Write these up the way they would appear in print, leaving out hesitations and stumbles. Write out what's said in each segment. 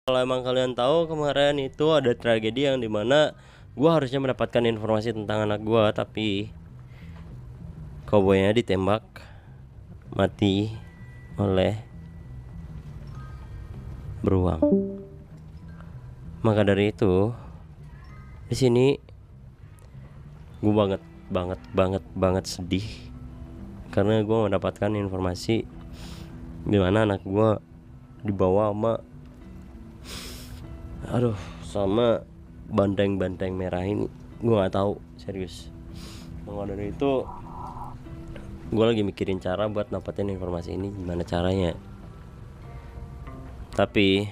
Kalau emang kalian tahu kemarin itu ada tragedi yang dimana gue harusnya mendapatkan informasi tentang anak gue, tapi cowboynya ditembak mati oleh beruang. Maka dari itu di sini gue banget sedih karena gue mendapatkan informasi di mana anak gue dibawa sama banteng merah ini. Gue nggak tahu serius. Maka dari itu gue lagi mikirin cara buat dapetin informasi ini gimana caranya. Tapi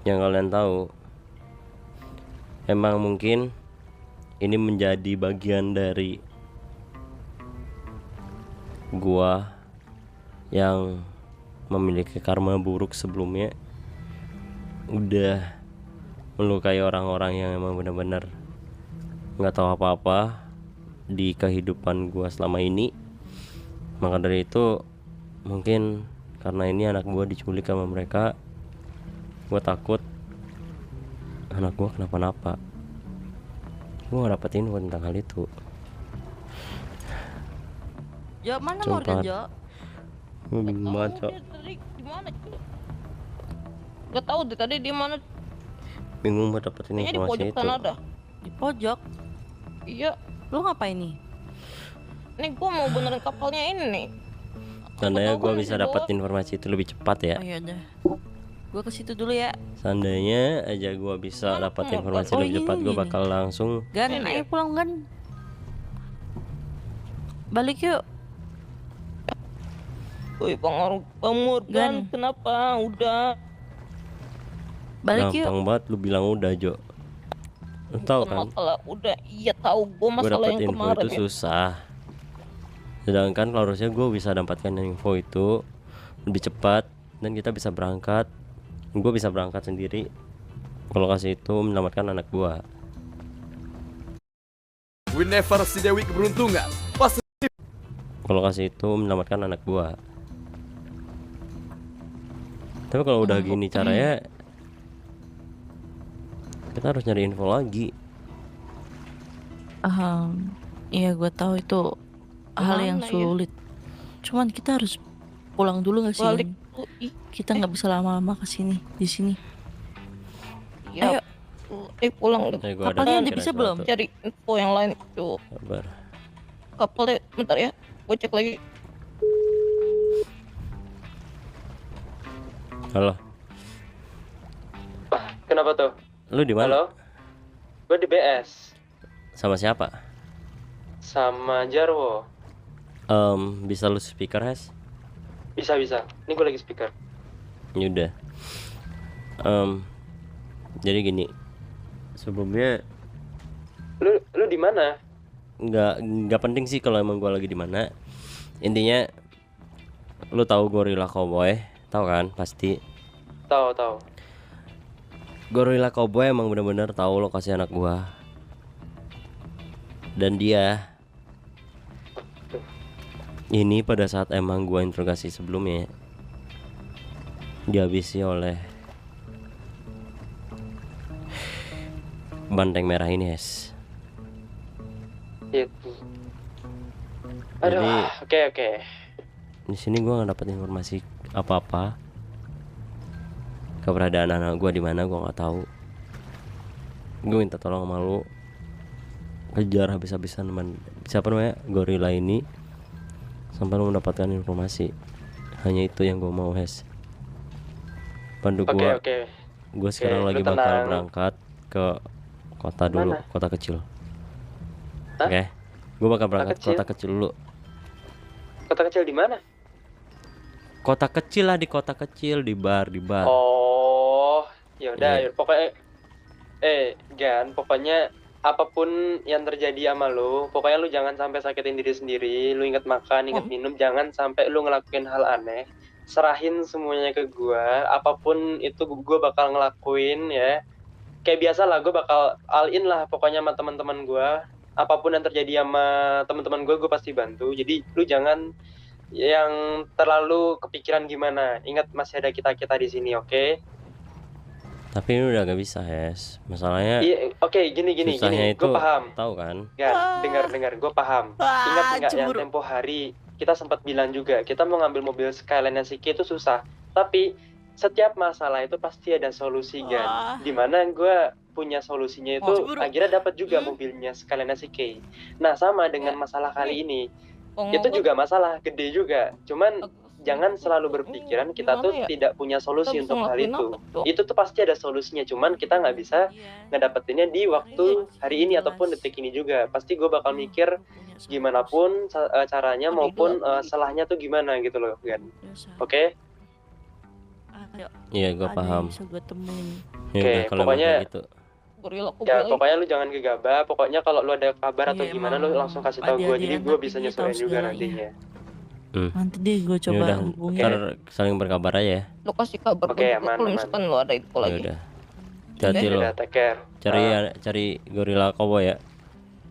yang kalian tahu, emang mungkin ini menjadi bagian dari gua yang memiliki karma buruk sebelumnya, udah melukai orang-orang yang emang benar-benar nggak tahu apa-apa di kehidupan gua selama ini. Maka dari itu mungkin karena ini anak gua diculik sama mereka, gua takut anak gua kenapa-napa. Gua nggak dapet info tentang hal itu. Jo, mana Sumpah. Morgan, Jo? Gue bingung banget, Cok. Dia tadi di mana, Cok? Gak tahu deh tadi di mana. Bingung buat dapetin Kayaknya di informasi pojok itu. sana ada. Di pojok? Iya, Lu ngapain nih? nih gua mau benerin kapalnya ini nih. Seandainya Aku gue tahu bisa kan dapat di informasi itu lebih cepat ya. Oh iya udah. Gua ke situ dulu ya. Seandainya aja gue bisa dapat informasi Oh, lebih cepat, gue ini. bakal langsung. Gan, Ini ayo dia. pulang Gan. Balik yuk. Woi, Bang Morgan, Gan. kenapa? Udah. Balik yuk. Gampang banget lu bilang udah, Jo. Lu tahu Bukan kan? masalah udah. Iya tahu gua Gue masalah dapat yang info kemarin itu ya. susah. Sedangkan kalau harusnya gue bisa dapatkan info itu lebih cepat dan kita bisa berangkat. Gue bisa berangkat sendiri ke lokasi itu menyelamatkan anak gue. We never see Dewi keberuntungan. Pas Ke lokasi itu menyelamatkan anak gue. Tapi kalau udah gini caranya, kita harus nyari info lagi. Iya gue tahu itu hal yang Gimana ya? sulit. Cuman kita harus pulang dulu gak sih? Balik Gan? tuh. Kita nggak bisa lama-lama kesini di sini. Iya. Pulang deh. Gua ada Kapalnya udah pikiran bisa belum? sesuatu. Cari info yang lain tuh. Sabar. Kapalnya bentar ya. Gue cek lagi. Halo, Kenapa tuh? lu di mana? Halo? Gue di BS Sama siapa? sama Jarwo. Bisa lu speaker, Has? Bisa. Ini gue lagi speaker. Yaudah. Jadi gini. Sebelumnya Lu di mana? nggak penting sih kalau emang gua lagi di mana. Intinya lu tahu Gorilla Cowboy, tahu kan? Pasti. Tahu. Gorilla Cowboy emang bener-bener tahu lokasi anak gua. Dan dia ini pada saat emang gua interogasi sebelumnya dihabisi oleh banteng merah ini, Hes. Itu. Aduh, Jadi- oke. Di sini gua nggak dapat informasi apa-apa. Keberadaan anak gua di mana gua nggak tahu. Gue minta tolong sama lu, kejar habis-habisan siapa namanya gorila ini sampai lu mendapatkan informasi. Hanya itu yang gue mau, Hes. Bantu gua. Oke. Gue sekarang Oke, lagi lu bakal tenang. berangkat ke kota dulu, Mana? kota kecil. Hah? Oke. Gue bakal berangkat ke kecil? kota kecil dulu. Kota kecil di mana? Kota kecil lah, di kota kecil, di bar. Oh, ya udah. Iya. Pokoknya Gan, pokoknya apapun yang terjadi sama lu, pokoknya lu jangan sampai sakitin diri sendiri. Lu inget makan, inget minum, jangan sampai lu ngelakuin hal aneh. Serahin semuanya ke gua, apapun itu gua bakal ngelakuin ya. Kayak biasa lah, gua bakal all in lah pokoknya sama teman-teman gua. Apapun yang terjadi sama teman-teman gua pasti bantu. Jadi lu jangan yang terlalu kepikiran gimana. Ingat masih ada kita-kita di sini, oke? Tapi ini udah gak bisa, Hes. Masalahnya Iya, oke, gini, susahnya itu gue paham. tahu kan? Ya, dengar, gue paham. Ingat nggak yang cemburu. tempo hari kita sempat bilang juga kita mau ngambil mobil Skyline SK itu susah. Tapi setiap masalah itu pasti ada solusi Wah. kan. Dimana gue punya solusinya itu Cemburu. akhirnya dapat juga mobilnya Skyline SK. Nah sama dengan masalah kali ini. Itu juga masalah gede juga. Cuman jangan selalu berpikiran kita tuh tidak punya solusi untuk hal itu. Itu tuh pasti ada solusinya, cuman kita nggak bisa ngedapetinnya di waktu hari ini ataupun detik ini juga. Pasti gue bakal mikir gimana pun caranya maupun salahnya tuh gimana gitu loh kan. Oke? Iya, gue paham. Bisa gue temuin. Ya Oke, udah, kalau pokoknya- emang kayak gitu. Gorila aku Ya bilang, pokoknya lu jangan gegabah. Pokoknya kalau lu ada kabar atau Iya, gimana lu emang langsung kasih tahu gue. Jadi adik-adik gue anak bisa ini nyesuaiin tahu juga segalanya. nantinya. Nanti deh gue Ya coba udah, hubungin. ntar saling berkabar aja ya. lu kasih kabar Oke, gua juga aman, kalau aman. misalkan lu ada itu Ya lagi. udah. Hati-hati Ya lo. udah, take care. Cari gorila cowboy ya.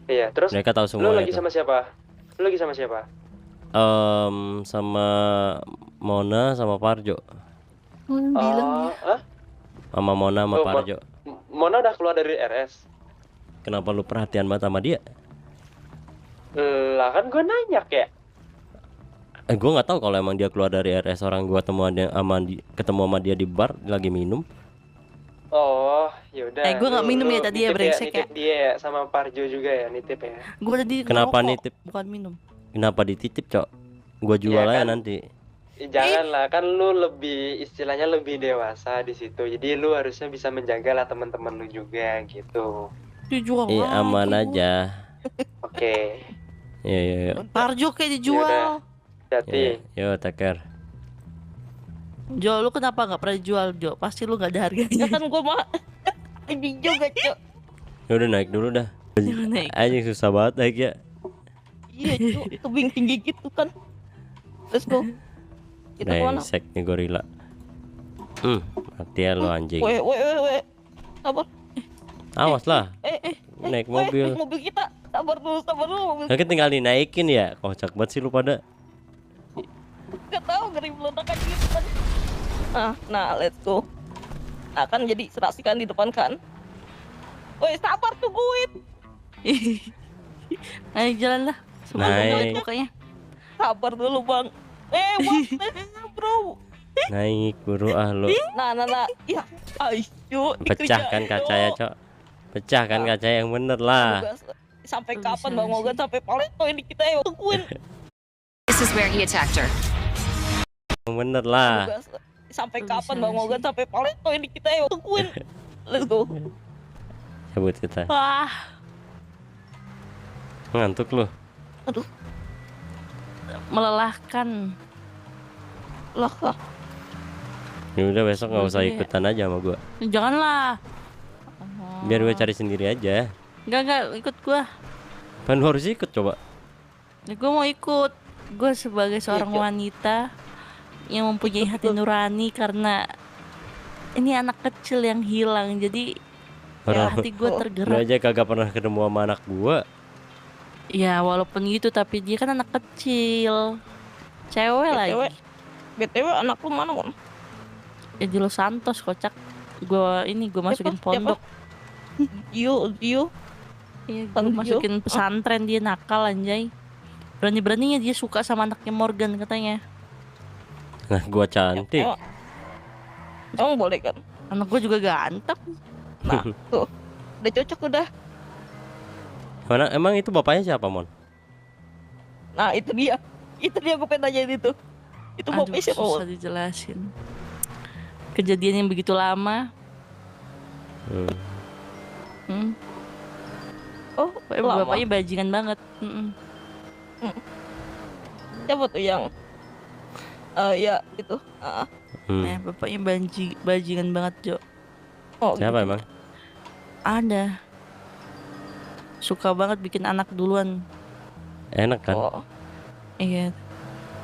Iya, terus Mereka tahu lu semua lagi itu. sama siapa? Lu lagi sama siapa? Sama Mona sama Parjo. Bilang ya. Sama Mona sama Oh, Parjo. Mona udah keluar dari RS. Kenapa lu perhatian banget sama dia? Lah kan gue nanya kayak. Gue nggak tahu kalau emang dia keluar dari RS, orang gua ketemu sama dia di bar lagi minum. Oh, yaudah. Gue nggak minum ya tadi ya, brengsek ya. Nitip dia ya, sama Parjo juga ya, nitip ya. Gue tadi Kenapa ngerokok, nitip? bukan minum. Kenapa dititip, Cok? Gua jual Iya aja kan? nanti. Janganlah, kan lu lebih istilahnya lebih dewasa di situ. Jadi lu harusnya bisa menjaga lah teman-teman lu juga gitu. Dijual Iya, aman aja. Oke. Iya, iya, iya. Parjo kayak dijual. Hati. Yo, take care. Jo, lu kenapa nggak pernah dijual, Jo? Pasti lu nggak ada Ya harganya. kan gua mah ini juga, Cok. Ya udah, naik dulu dah. Jangan naik. Anjing susah banget naik ya. Iya, Cok. Tebing tinggi gitu kan. Let's go. Kita kemana? Brengsek nih gorila. Mati ya lo anjing. Weh. Sabar. Awas lah. Naik mobil. Mobil kita. Sabar dulu mobil. Nah, tinggal dinaikin ya. Kocak banget sih lu pada. Gak tahu ngeri meledak aja gitu kan. Nah, let's go. Nah, kan jadi serasi kan di depan kan. Woi, sabar tungguin. Ayo jalan lah. Semua Naik. pokoknya. Sabar dulu, Bang. Bro. Naik buru ah lu. Nah. Ya, ayo. Pecahkan kacanya, Cok. Pecahkan kaca yang bener lah. Sampai Bisa kapan Bang sih. Mogan sampai Paleto ini kita ya tungguin. This is where he attacked her. Yang bener lah. Sampai Bisa kapan Bang sih. Mogan sampai Paleto ini kita ya tungguin. Let's go. Cabut kita. Wah, Ngantuk lu. Aduh, melelahkan. lah kah. Ya udah, besok nggak usah Iya. ikutan aja sama gua. Janganlah. Biar gue cari sendiri aja. Enggak ikut gua. Kan lu harus ikut coba. Ya, gua mau ikut. Gua sebagai seorang Cok. wanita yang mempunyai hati nurani karena ini anak kecil yang hilang. Jadi Orang hati gua lu tergerak. aja kagak pernah ketemu sama anak gua. Ya walaupun gitu tapi dia kan anak kecil. Cewek lagi. BTW anak lu mana, Kon? Ya di Los Santos kocak. Gua masukin Siapa? pondok. Dio. Iya, gue Panggil. masukin pesantren, dia nakal anjay. Berani-beraninya dia suka sama anaknya Morgan katanya. Nah, gua cantik. Emang boleh kan? Anak gue juga ganteng. Nah, tuh. Udah cocok udah. Mana emang itu bapaknya siapa, Mon? Nah, itu dia. Itu dia gue pengen tanyain itu. Itu Aduh, bapaknya siapa, susah Mon? dijelasin. Kejadian yang begitu lama. Hmm. Oh, Pokoknya lama. bapaknya bajingan banget. Siapa tuh yang ya itu. Bapaknya bajingan banget, Jo. Oh, Siapa gitu. emang? Ada. Suka banget bikin anak duluan. Enak kan? Oh, Iya.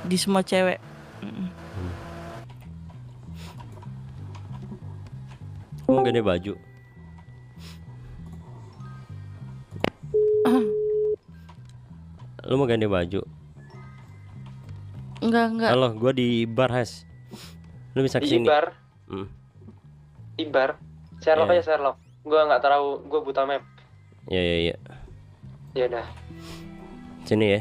Di semua cewek. Kamu gede baju. Lu mau ganti baju? Enggak. Halo, gua di bar, Has. Lu bisa Di kesini. Ibar. Hmm. Ibar. Sherlock Iya. aja Sherlock. Gue nggak tahu, gue buta map. Ya. Ya udah. Sini ya.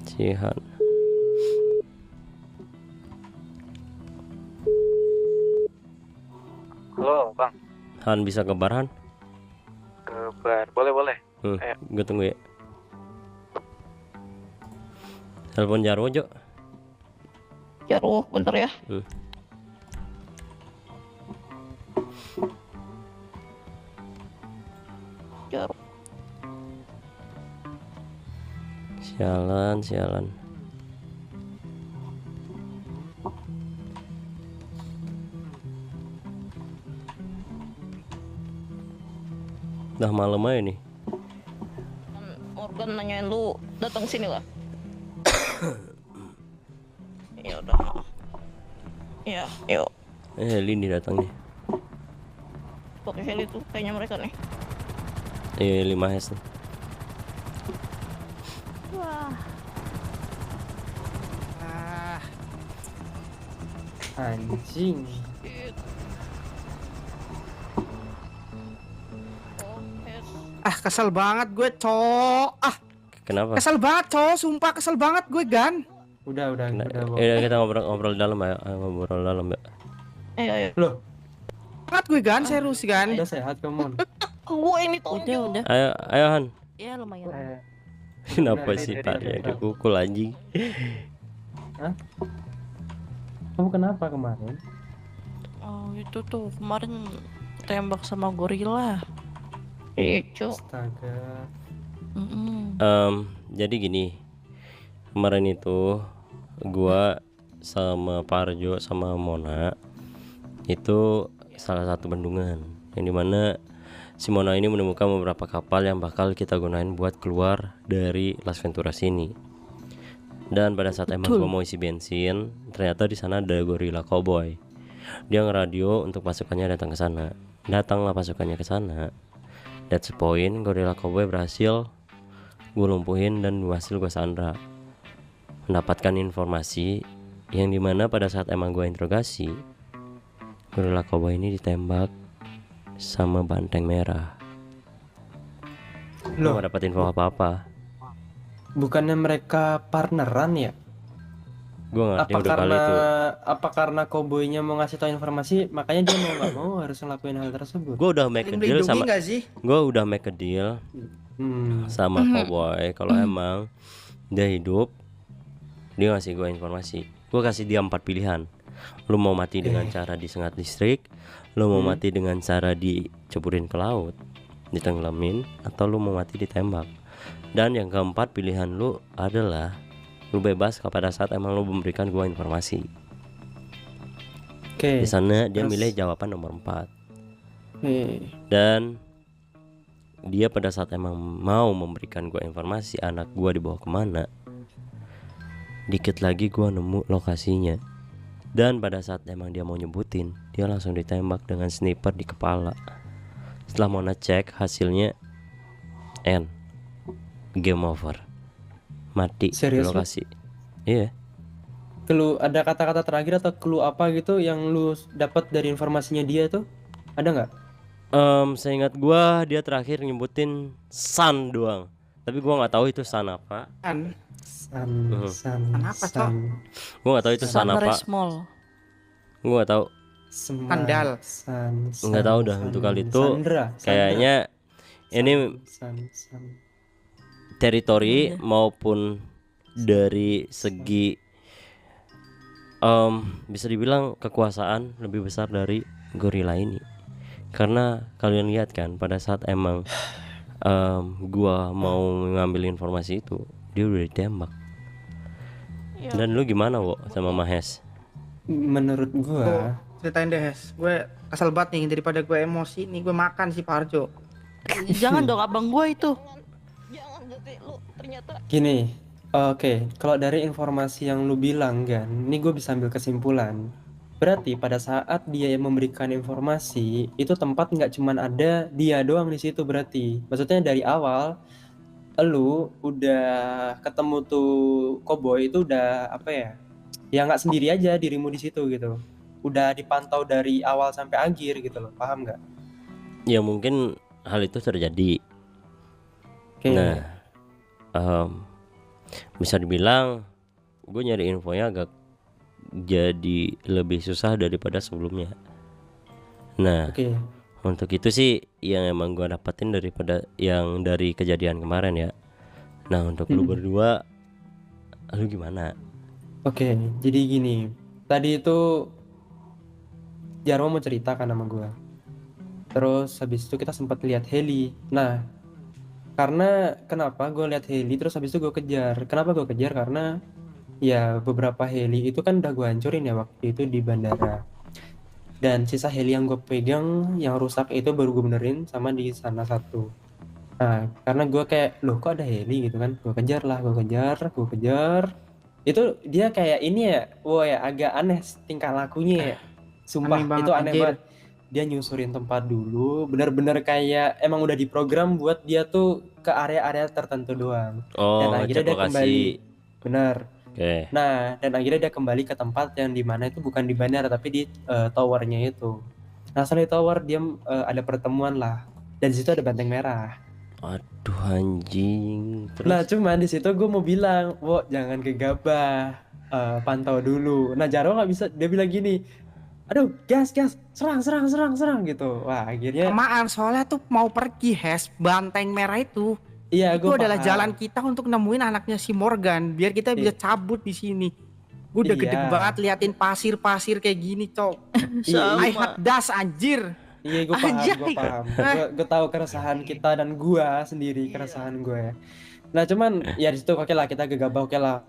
Cihan. Halo bang, Han bisa ke bar Han? ke bar. Boleh. Ayo. Gue tunggu ya. Telepon Jarwo Jo. Jarwo, bentar ya. Jarwo. Sialan. Udah malam aja nih. Morgan nanyain lu datang sini lah. Ya udah. Ya, yuk. Heli datang nih. Pakai heli tuh kayaknya mereka nih. 5 Hes nih. Wah, Anjing. Oh, yes. Kesel banget gue, Cok. Kenapa? Kesel banget, Cok. Sumpah kesel banget gue, Gan. Udah. Bob. Kita ngobrol dalam ya. Ngobrol dalam ya. Ayo. Loh, Banget gue, Gan. Serius, Gan. udah sehat kamu. Gue ini tuh. udah. Ayo Han. Ya lumayan. Kenapa Benar, sih dari- Pak ya dari- dipukul anjing? Kamu kenapa kemarin? Oh itu tuh kemarin tembak sama gorila. Iya, Cuk. Astaga. Jadi gini. Kemarin itu gua sama Parjo sama Mona itu salah satu bendungan yang dimana si Mona ini menemukan beberapa kapal yang bakal kita gunain buat keluar dari Las Venturas ini. Dan pada saat emang gua mau isi bensin, ternyata di sana ada gorila cowboy. Dia ngeradio untuk pasukannya datang ke sana. Datanglah pasukannya ke sana. That's the point, gorila cowboy berhasil gue lumpuhin dan berhasil gue sandra. Mendapatkan informasi yang dimana pada saat emang gue interogasi, gorila cowboy ini ditembak sama banteng merah. Gue Loh, gak dapat info apa-apa. bukannya mereka partneran ya? Gue ngerti Apa udah kali itu. karena cowboynya mau ngasih tahu informasi, makanya dia mau nggak mau harus ngelakuin hal tersebut? Gue udah make a deal Melindungi sama nggak sih? gue udah make a deal sama cowboy kalau emang dia hidup, dia ngasih gue informasi. Gue kasih dia 4 pilihan. Lu mau mati dengan cara disengat listrik, lu mau mati dengan cara diceburin ke laut, ditenggelamin, atau lu mau mati ditembak. Dan yang keempat pilihan lu adalah lu bebas pada saat emang lu memberikan gue informasi. Oke. Di sana dia terus? milih jawaban nomor 4. Oke. Dan dia pada saat emang mau memberikan gue informasi anak gue dibawa kemana, dikit lagi gue nemu lokasinya. Dan pada saat emang dia mau nyebutin, dia langsung ditembak dengan sniper di kepala. Setelah mau ngecek hasilnya N, game over, mati di Serius lu? lokasi. Iya. Clue, ada kata-kata terakhir atau clue apa gitu yang lu dapat dari informasinya dia tuh? Ada nggak? Seingat gue dia terakhir nyebutin sun doang. Tapi gue nggak tahu itu sun apa. Kan. Kenapa Cok? Gue nggak tahu itu sun Partner apa. small. Gue nggak tahu. Andal. Nggak tahu dah untuk kali itu. Kayaknya ini teritori maupun dari segi bisa dibilang kekuasaan lebih besar dari gorila ini. Karena kalian lihat kan pada saat emang gua mau ngambil informasi itu, dia udah ditembak. Dan lu gimana, Wo, sama Mahes? Menurut gua, Ceritain deh, Hes. Gue kesel banget nih, daripada gue emosi nih, gue makan si Parjo. Jangan dong abang gua itu. Jangan berarti lu ternyata gini. Oke, kalau dari informasi yang lu bilang kan, ini gue bisa ambil kesimpulan. Berarti pada saat dia yang memberikan informasi, itu tempat nggak cuman ada dia doang di situ berarti. Maksudnya dari awal lu udah ketemu tuh koboi itu udah apa ya? Ya nggak sendiri aja dirimu di situ gitu. Udah dipantau dari awal sampai akhir gitu loh. Paham nggak? Ya mungkin hal itu terjadi. Oke. Nah, bisa dibilang gue nyari infonya agak jadi lebih susah daripada sebelumnya. Nah, Oke. untuk itu sih yang emang gue dapetin daripada yang dari kejadian kemarin ya. Nah, untuk lu berdua, lu gimana? Oke, jadi gini. Tadi itu Jarwo mau cerita kan sama gue. Terus habis itu kita sempat lihat heli. Nah, karena kenapa gue lihat heli terus habis itu gue kejar. Kenapa gue kejar? Karena ya beberapa heli itu kan udah gue hancurin ya waktu itu di bandara. Dan sisa heli yang gue pegang yang rusak itu baru gue benerin sama di sana satu. Nah, karena gue kayak loh kok ada heli gitu kan. Gue kejar lah, gue kejar. Itu dia kayak ini ya, wah ya agak aneh tingkah lakunya ya. Sumpah Aneh banget, itu aneh anjir. banget. Dia nyusurin tempat dulu, bener-bener kayak emang udah diprogram buat dia tuh ke area-area tertentu doang. Dan Oh, akhirnya cek dia kembali, lokasi. bener. Oke. Nah, dan akhirnya dia kembali ke tempat yang dimana itu bukan di bandara tapi di towernya itu. Nah, setelah di tower dia ada pertemuan lah. Dan di situ ada banteng merah. Aduh anjing. Nah, Terus cuman di situ gue mau bilang, "Wo, jangan gegabah. Pantau dulu." Nah, Jarwo nggak bisa, dia bilang gini, "Aduh, gas, serang," gitu. Wah, akhirnya Kelamaan soalnya tuh mau pergi banteng merah itu. iya, Itu gue adalah paham. jalan kita untuk nemuin anaknya si Morgan biar kita bisa Iya. cabut di sini. Gue udah gede Iya. banget liatin pasir-pasir kayak gini, Cok. Iya, I hate das anjir. iya, gue paham, Anjay. gue paham. Gue tahu keresahan kita dan gue sendiri keresahan gue. Nah, cuman ya di situ oke lah kita gegabah, oke lah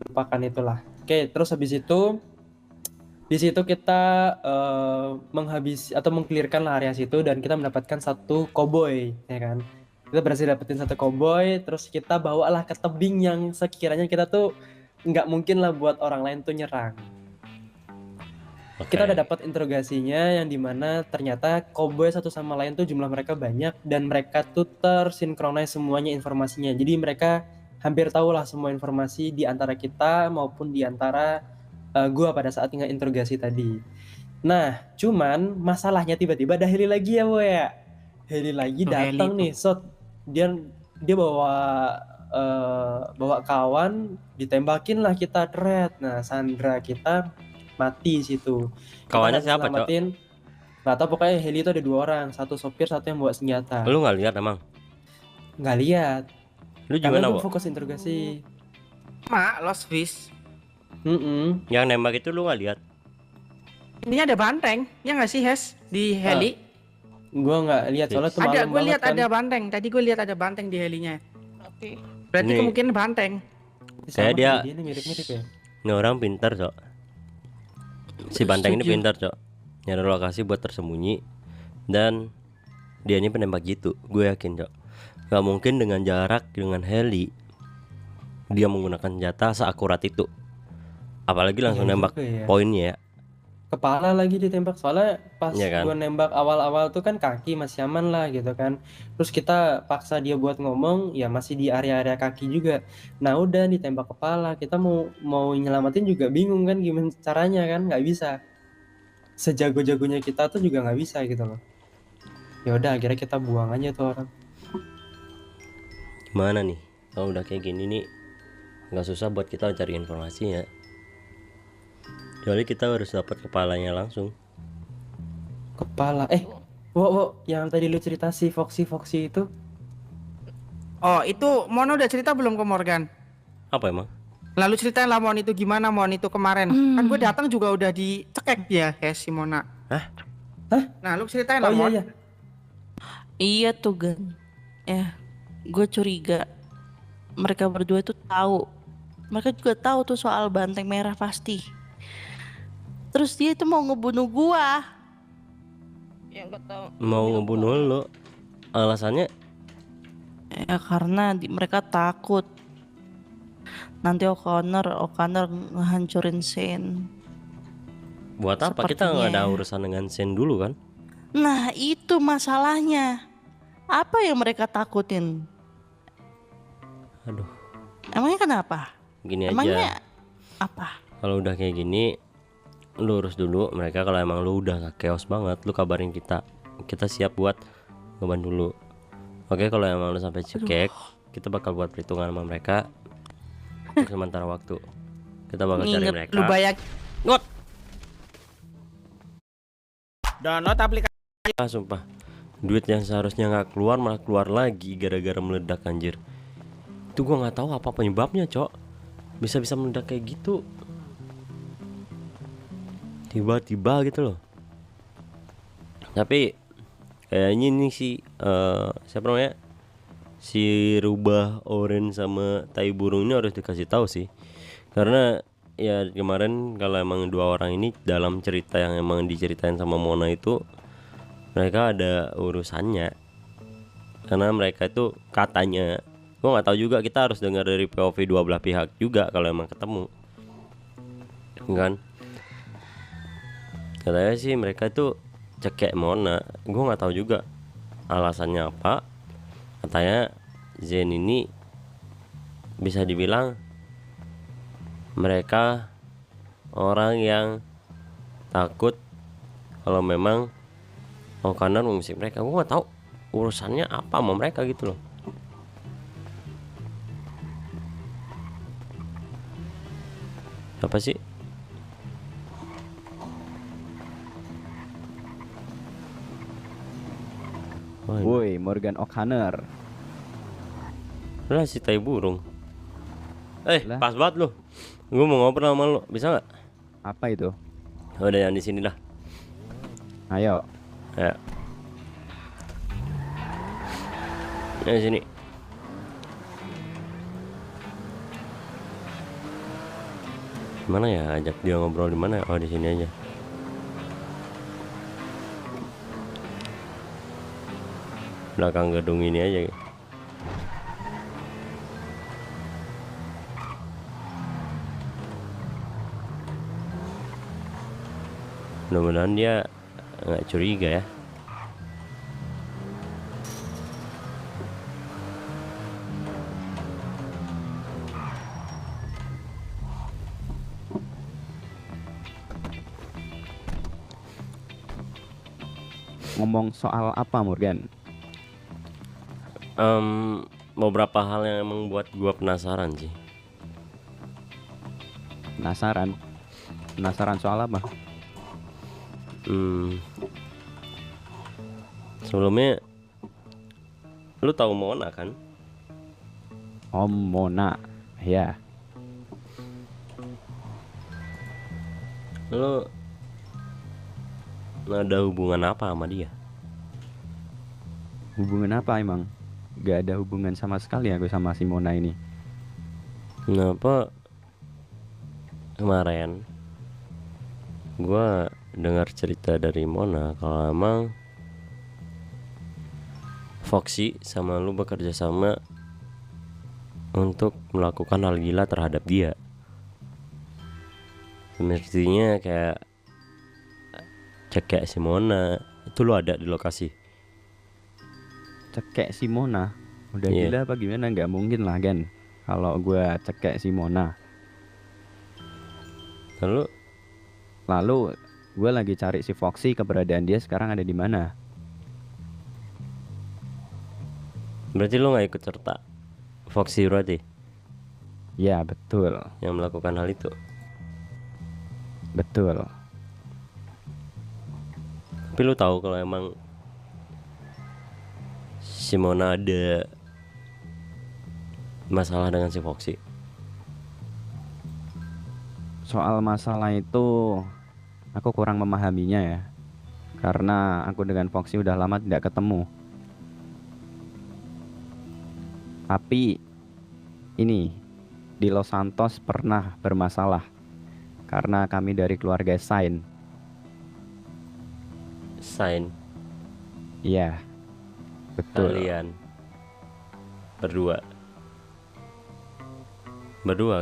lupakan itulah. Oke, terus habis itu di situ kita menghabis atau mengklirkan lah area situ dan kita mendapatkan satu koboi, ya kan? Kita berhasil dapetin satu koboi, terus kita bawalah ke tebing yang sekiranya kita tuh nggak mungkin lah buat orang lain tuh nyerang. oke. Kita udah dapat interogasinya yang dimana ternyata koboi satu sama lain tuh jumlah mereka banyak dan mereka tuh tersinkronis semuanya informasinya. Jadi mereka hampir tahu lah semua informasi di antara kita maupun di antara gua pada saat interogasi tadi. Nah, cuman masalahnya tiba-tiba ada heli lagi ya, Boy ya. Heli lagi Tuh, heli datang tuh. nih, Sot. Dia bawa kawan, ditembakin lah kita thread. Nah, Sandra kita mati di situ. Kita Kawannya berhasil siapa, Cok? selamatin. Nggak tahu, pokoknya heli itu ada 2 orang, satu sopir, satu yang bawa senjata. Lu nggak lihat emang? Nggak lihat. Lu Karena gimana, gue Bo? fokus interogasi. Mak, Lost Fish. Yang nembak itu lu nggak lihat? Ini ada banteng, ya nggak sih Hes di heli? Gue nggak lihat soalnya tuh Ada, malam gue banget lihat kan. ada banteng. Tadi gue lihat ada banteng di helinya. Oke. Berarti Nih. kemungkinan banteng. Kayak Sama dia- ini mirip-mirip ya. Ini orang pintar, Cok. Si Banteng ini Setuju. pintar, Cok. Nyari lokasi buat tersembunyi dan dia ini penembak gitu. Gue yakin, Cok. Gak mungkin dengan jarak dengan heli dia menggunakan senjata seakurat itu. Apalagi langsung Iya nembak juga ya. poinnya ya. Kepala lagi ditembak soalnya pas Iya kan? gue nembak awal-awal tuh kan kaki masih aman lah gitu kan. Terus kita paksa dia buat ngomong ya masih di area-area kaki juga. Nah udah ditembak kepala, kita mau nyelamatin juga bingung kan gimana caranya kan, nggak bisa. Sejago-jagonya kita tuh juga nggak bisa gitu loh. Ya udah akhirnya kita buang aja tuh orang. Gimana nih? Kalau udah kayak gini nih nggak susah buat kita cari informasi ya. Jadi kita harus dapat kepalanya langsung. Kepala wo yang tadi lu cerita si Foxy itu Oh, itu Mon udah cerita belum ke Morgan? Apa emang? Lalu ceritain lah Mon itu gimana Mon itu kemarin. Kan gue datang juga udah dicekek dia Hes si Mona. Hah? Nah, lu ceritain lah oh Mon. iya Iya tuh Gan. Ya, gue curiga mereka berdua itu tahu. Mereka juga tahu tuh soal banteng merah pasti. Terus dia itu mau ngebunuh gua. Ya nggak tahu. Mau ngebunuh lo? Alasannya? Ya karena mereka takut nanti O'Connor ngehancurin Shane. Buat apa? Kita nggak ada Sepertinya. urusan dengan Sen dulu kan? Nah itu masalahnya. Apa yang mereka takutin? Aduh, Emangnya kenapa? gini aja. Emangnya apa? Kalau udah kayak gini, lu urus dulu mereka. Kalau emang lu udah chaos banget, lu kabarin kita. Kita siap buat ngeban dulu. Oke, kalau emang lu sampai cekek, kita bakal buat perhitungan sama mereka untuk sementara waktu. Kita bakal cari Nginget mereka. lu bayar. Ngot. Download aplikasi. Sumpah, duit yang seharusnya nggak keluar malah keluar lagi gara-gara meledak anjir. Itu gua nggak tahu apa penyebabnya, Cok. Bisa-bisa meledak kayak gitu. Tiba-tiba gitu loh. Tapi kayaknya ini si siapa namanya? Si rubah orange sama tai burung ini harus dikasih tahu sih. Karena ya kemarin kalau emang dua orang ini dalam cerita yang emang diceritain sama Mona itu mereka ada urusannya. Karena mereka itu katanya, gua nggak tahu juga, kita harus dengar dari POV dua belah pihak juga kalau emang ketemu. Kan? Katanya sih mereka itu cekek Mona. Gue nggak tahu juga alasannya apa. Katanya Zen ini bisa dibilang mereka orang yang takut kalau memang Okaner mengusik mereka. Gue nggak tahu urusannya apa sama mereka gitu loh. Apa sih? Woi, Morgan O'Connor. Lah si tai burung. Lah. Pas banget lu. Gue mau ngobrol sama lu, bisa nggak? Apa itu? Udah yang di sini dah. Ayo. Ya. Ya di sini. Mana ya ajak dia ngobrol di mana? Oh di sini aja. Belakang gedung ini aja. Mudah-mudahan dia nggak curiga ya. Ngomong soal apa, Morgan? Beberapa hal yang emang buat gua penasaran sih. Penasaran? Penasaran soal apa? Sebelumnya lu tahu Mona kan? Om Mona. Ya. Lu ada hubungan apa sama dia? Hubungan apa emang? Gak ada hubungan sama sekali aku sama si Mona ini. Kenapa kemarin gua dengar cerita dari Mona kalau emang Foxy sama lu bekerja sama untuk melakukan hal gila terhadap dia. Sepertinya kayak cekek si Mona. Itu lu ada di lokasi? Cekek si Mona? Udah Iya. gila apa gimana? Gak mungkin lah Gan. Kalau gue cekek si Mona. Lalu gue lagi cari si Foxy, keberadaan dia sekarang ada di mana? berarti lu nggak ikut serta Foxy berarti Ya betul. yang melakukan hal itu? Betul. Tapi lu tahu kalau emang si Mona ada masalah dengan si Foxy? Soal masalah itu aku kurang memahaminya ya. Karena aku dengan Foxy udah lama tidak ketemu. Tapi ini di Los Santos pernah bermasalah karena kami dari keluarga Sain. Sign Iya. Betul. kalian berdua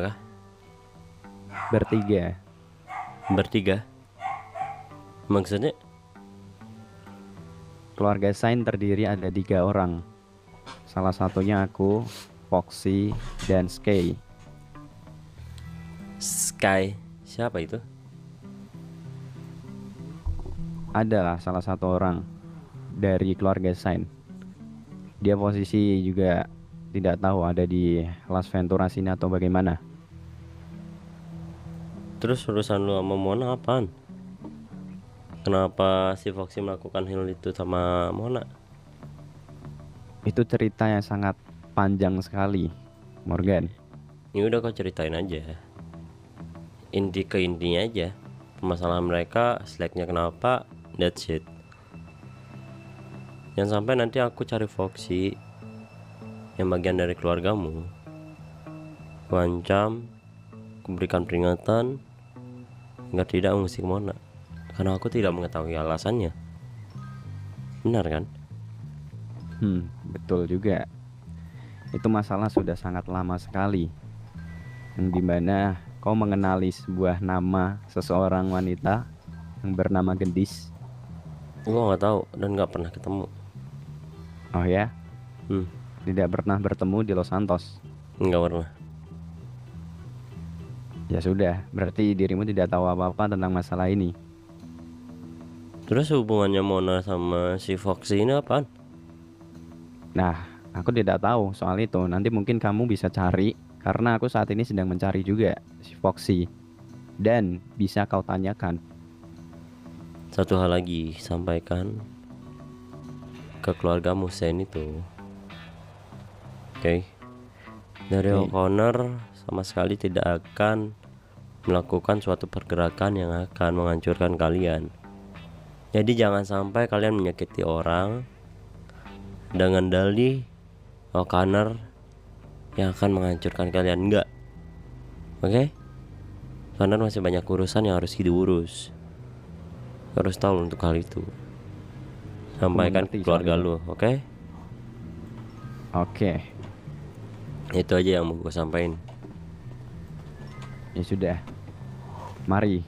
kah? Bertiga? Maksudnya? Keluarga Sain terdiri ada 3 orang. Salah satunya aku, Foxy, dan Sky. Sky, siapa itu? Adalah salah satu orang dari keluarga Shine. Dia posisi juga tidak tahu ada di Las Venturas ini atau bagaimana. Terus urusan lu sama Mona apaan? Kenapa si Foxy melakukan hal itu sama Mona? Itu cerita yang sangat panjang sekali, Morgan. Ini udah kau ceritain aja. Intinya aja. Permasalahan mereka, slacknya kenapa, that's it. Jangan sampai nanti aku cari Foxy yang bagian dari keluargamu, ku ancam, ku berikan peringatan agar tidak mengusik Mona, karena aku tidak mengetahui alasannya. Benar kan? Betul juga. Itu masalah sudah sangat lama sekali, yang dimana kau mengenali sebuah nama seseorang wanita yang bernama Gendis. Gua nggak tahu dan nggak pernah ketemu. Oh ya? Tidak pernah bertemu di Los Santos? Nggak pernah. Ya sudah, berarti dirimu tidak tahu apa-apa tentang masalah ini. Terus hubungannya Mona sama si Foxy ini apaan? Nah, aku tidak tahu soal itu. Nanti mungkin kamu bisa cari, karena aku saat ini sedang mencari juga si Foxy. Dan bisa kau tanyakan. Satu hal lagi, sampaikan ke keluargamu Sen itu. Oke. Dari O'Connor sama sekali tidak akan melakukan suatu pergerakan yang akan menghancurkan kalian. Jadi jangan sampai kalian menyakiti orang dengan dalih O'Connor yang akan menghancurkan kalian. Enggak. Oke? Karena masih banyak urusan yang harus diurus. Harus tahu untuk hal itu. Sampaikan ke keluarga lu, oke? Oke. Itu aja yang mau gue sampaikan. Ya sudah. Mari.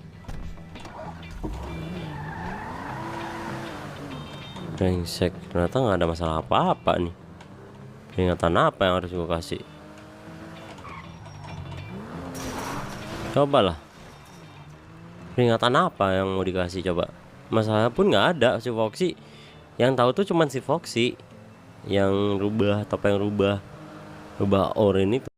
Brengsek, ternyata nggak ada masalah apa-apa nih. Peringatan apa yang harus gue kasih? Cobalah. Peringatan apa yang mau dikasih coba? Masalah pun nggak ada. Si Foxy yang tahu tuh cuman si Foxy yang rubah, topeng rubah orange itu.